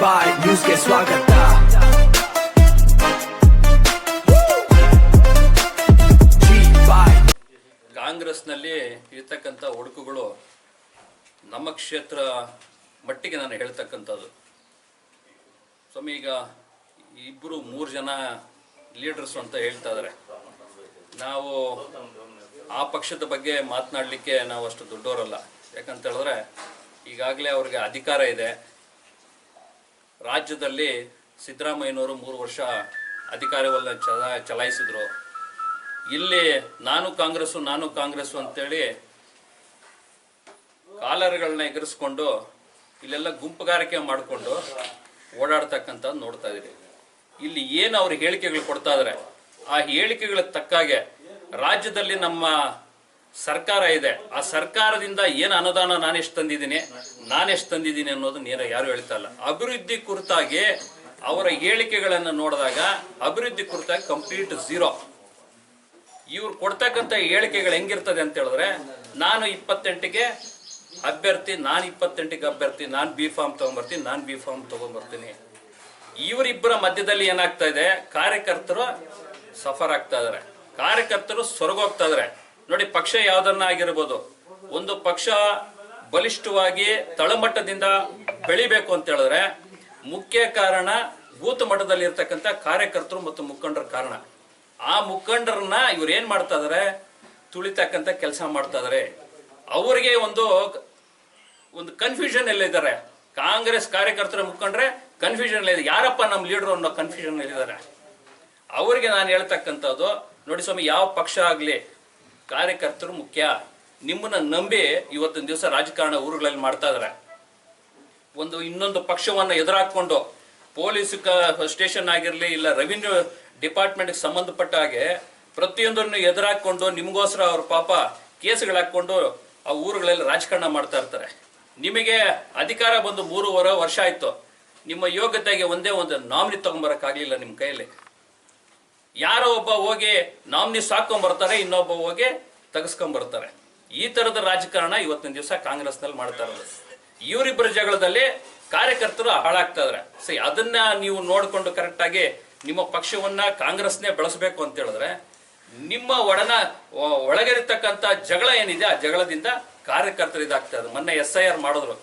ಬಾಯ್ ನ್ಯೂಸ್ಗೆ ಸ್ವಾಗತ. ಕಾಂಗ್ರೆಸ್ನಲ್ಲಿ ಇರ್ತಕ್ಕಂಥ ಒಡಕುಗಳು ನಮ್ಮ ಕ್ಷೇತ್ರ ಮಟ್ಟಿಗೆ ನಾನು ಹೇಳ್ತಕ್ಕಂಥದ್ದು. ಸ್ವಾಮಿ, ಈಗ ಇಬ್ಬರು 3 ಜನ ಲೀಡರ್ಸ್ ಅಂತ ಹೇಳ್ತಾ ಇದ್ದಾರೆ. ನಾವು ಆ ಪಕ್ಷದ ಬಗ್ಗೆ ಮಾತನಾಡಲಿಕ್ಕೆ ನಾವು ಅಷ್ಟು ದೊಡ್ಡವರಲ್ಲ. ಯಾಕಂತ ಹೇಳಿದ್ರೆ ಈಗಾಗಲೇ ಅವ್ರಿಗೆ ಅಧಿಕಾರ ಇದೆ. ರಾಜ್ಯದಲ್ಲಿ ಸಿದ್ದರಾಮಯ್ಯನವರು 3 ವರ್ಷ ಅಧಿಕಾರವನ್ನು ಚಲಾಯಿಸಿದ್ರು. ಇಲ್ಲಿ ನಾನು ಕಾಂಗ್ರೆಸ್ಸು ಅಂತೇಳಿ ಕಾಲರ್ಗಳನ್ನ ಎಗರಿಸ್ಕೊಂಡು ಇಲ್ಲೆಲ್ಲ ಗುಂಪುಗಾರಿಕೆ ಮಾಡಿಕೊಂಡು ಓಡಾಡ್ತಕ್ಕಂಥ ನೋಡ್ತಾ ಇದ್ದೀರಿ. ಇಲ್ಲಿ ಏನು ಅವ್ರ ಹೇಳಿಕೆಗಳು ಕೊಡ್ತಾ ಇದ್ದಾರೆ, ಆ ಹೇಳಿಕೆಗಳ ತಕ್ಕಾಗೆ ರಾಜ್ಯದಲ್ಲಿ ನಮ್ಮ ಸರ್ಕಾರ ಇದೆ. ಆ ಸರ್ಕಾರದಿಂದ ಏನು ಅನುದಾನ ನಾನೆಷ್ಟು ತಂದಿದ್ದೀನಿ ಅನ್ನೋದನ್ನ ಯಾರು ಹೇಳ್ತಾ ಇಲ್ಲ. ಅಭಿವೃದ್ಧಿ ಕುರಿತಾಗಿ ಅವರ ಹೇಳಿಕೆಗಳನ್ನು ನೋಡಿದಾಗ ಅಭಿವೃದ್ಧಿ ಕುರಿತಾಗಿ ಕಂಪ್ಲೀಟ್ ಝೀರೋ. ಇವ್ರು ಕೊಡ್ತಕ್ಕಂಥ ಹೇಳಿಕೆಗಳು ಹೆಂಗಿರ್ತದೆ ಅಂತ ಹೇಳಿದ್ರೆ, ನಾನು 28ಗೆ ಅಭ್ಯರ್ಥಿ, ನಾನು ಬಿ ಫಾರ್ಮ್ ತಗೊಂಡ್ಬರ್ತೀನಿ. ಇವರಿಬ್ಬರ ಮಧ್ಯದಲ್ಲಿ ಏನಾಗ್ತಾ ಇದೆ, ಕಾರ್ಯಕರ್ತರು ಸಫರ್ ಆಗ್ತಾ ಇದಾರೆ, ಕಾರ್ಯಕರ್ತರು ಸೊರಗೋಗ್ತಾ ಇದಾರೆ. ನೋಡಿ, ಪಕ್ಷ ಯಾವ್ದನ್ನ ಆಗಿರ್ಬೋದು, ಒಂದು ಪಕ್ಷ ಬಲಿಷ್ಠವಾಗಿ ತಳಮಟ್ಟದಿಂದ ಬೆಳಿಬೇಕು ಅಂತ ಹೇಳಿದ್ರೆ ಮುಖ್ಯ ಕಾರಣ ಬೂತ್ ಮಟ್ಟದಲ್ಲಿ ಇರ್ತಕ್ಕಂಥ ಕಾರ್ಯಕರ್ತರು ಮತ್ತು ಮುಖಂಡರ ಕಾರಣ. ಆ ಮುಖಂಡರನ್ನ ಇವ್ರು ಏನ್ ಮಾಡ್ತಾ ಇದಾರೆ, ತುಳಿತಕ್ಕಂಥ ಕೆಲಸ ಮಾಡ್ತಾ ಇದಾರೆ. ಅವರಿಗೆ ಒಂದು ಕನ್ಫ್ಯೂಷನ್ ಎಲ್ಲ ಇದ್ದಾರೆ. ಕಾಂಗ್ರೆಸ್ ಕಾರ್ಯಕರ್ತರ ಮುಖಂಡ್ರೆ ಕನ್ಫ್ಯೂಷನ್ ಇದೆ, ಯಾರಪ್ಪ ನಮ್ಮ ಲೀಡರ್ ಅನ್ನೋ ಕನ್ಫ್ಯೂಷನ್ ಇದ್ದಾರೆ. ಅವರಿಗೆ ನಾನು ಹೇಳ್ತಕ್ಕಂಥದ್ದು, ನೋಡಿ ಸ್ವಾಮಿ, ಯಾವ ಪಕ್ಷ ಆಗಲಿ ಕಾರ್ಯಕರ್ತರು ಮುಖ್ಯ. ನಿಮ್ಮನ್ನ ನಂಬಿ ಇವತ್ತಿನ ದಿವಸ ರಾಜಕಾರಣ ಊರುಗಳಲ್ಲಿ ಮಾಡ್ತಾ ಇದಾರೆ. ಇನ್ನೊಂದು ಪಕ್ಷವನ್ನು ಎದುರಾಕೊಂಡು ಪೊಲೀಸ್ ಸ್ಟೇಷನ್ ಆಗಿರಲಿ, ಇಲ್ಲ ರೆವಿನ್ಯೂ ಡಿಪಾರ್ಟ್ಮೆಂಟ್ಗೆ ಸಂಬಂಧಪಟ್ಟ ಹಾಗೆ ಪ್ರತಿಯೊಂದನ್ನು ಎದುರಾಕೊಂಡು ನಿಮಗೋಸ್ಕರ ಅವ್ರ ಪಾಪ ಕೇಸ್ಗಳು ಹಾಕೊಂಡು ಆ ಊರುಗಳಲ್ಲಿ ರಾಜಕಾರಣ ಮಾಡ್ತಾ ಇರ್ತಾರೆ. ನಿಮಗೆ ಅಧಿಕಾರ ಬಂದು 3.5 ವರ್ಷ ಆಯ್ತು. ನಿಮ್ಮ ಯೋಗ್ಯತೆಗೆ ಒಂದೇ ಒಂದು ನಾಮಿನಿ ತಗೊಂಬರಕ್ಕಾಗ್ಲಿಲ್ಲ ನಿಮ್ಮ ಕೈಯಲ್ಲಿ. ಯಾರೋ ಒಬ್ಬ ಹೋಗಿ ನಾಮಿನಿ ಸಾಕೊಂಡ್ಬರ್ತಾರೆ, ಇನ್ನೊಬ್ಬ ಹೋಗಿ ತೆಗೆಸ್ಕೊಂಡ್ಬರ್ತಾರೆ. ಈ ತರದ ರಾಜಕಾರಣ ಇವತ್ತಿನ ದಿವಸ ಕಾಂಗ್ರೆಸ್ನಲ್ಲಿ ಮಾಡ್ತಾ ಇರೋದು. ಇವರಿಬ್ಬರ ಜಗಳದಲ್ಲಿ ಕಾರ್ಯಕರ್ತರು ಹಾಳಾಗ್ತಾ ಇದಾರೆ. ಸರಿ, ಅದನ್ನ ನೀವು ನೋಡಿಕೊಂಡು ಕರೆಕ್ಟಾಗಿ ನಿಮ್ಮ ಪಕ್ಷವನ್ನ ಕಾಂಗ್ರೆಸ್ನೇ ಬೆಳೆಸಬೇಕು ಅಂತ ಹೇಳಿದ್ರೆ ನಿಮ್ಮ ಒಳಗಿರತಕ್ಕಂಥ ಜಗಳ ಏನಿದೆ, ಆ ಜಗಳದಿಂದ ಕಾರ್ಯಕರ್ತರು ಇದಾಗ್ತಾ ಇದೆ. ಮೊನ್ನೆ SIR ಮಾಡಿದ್ರು.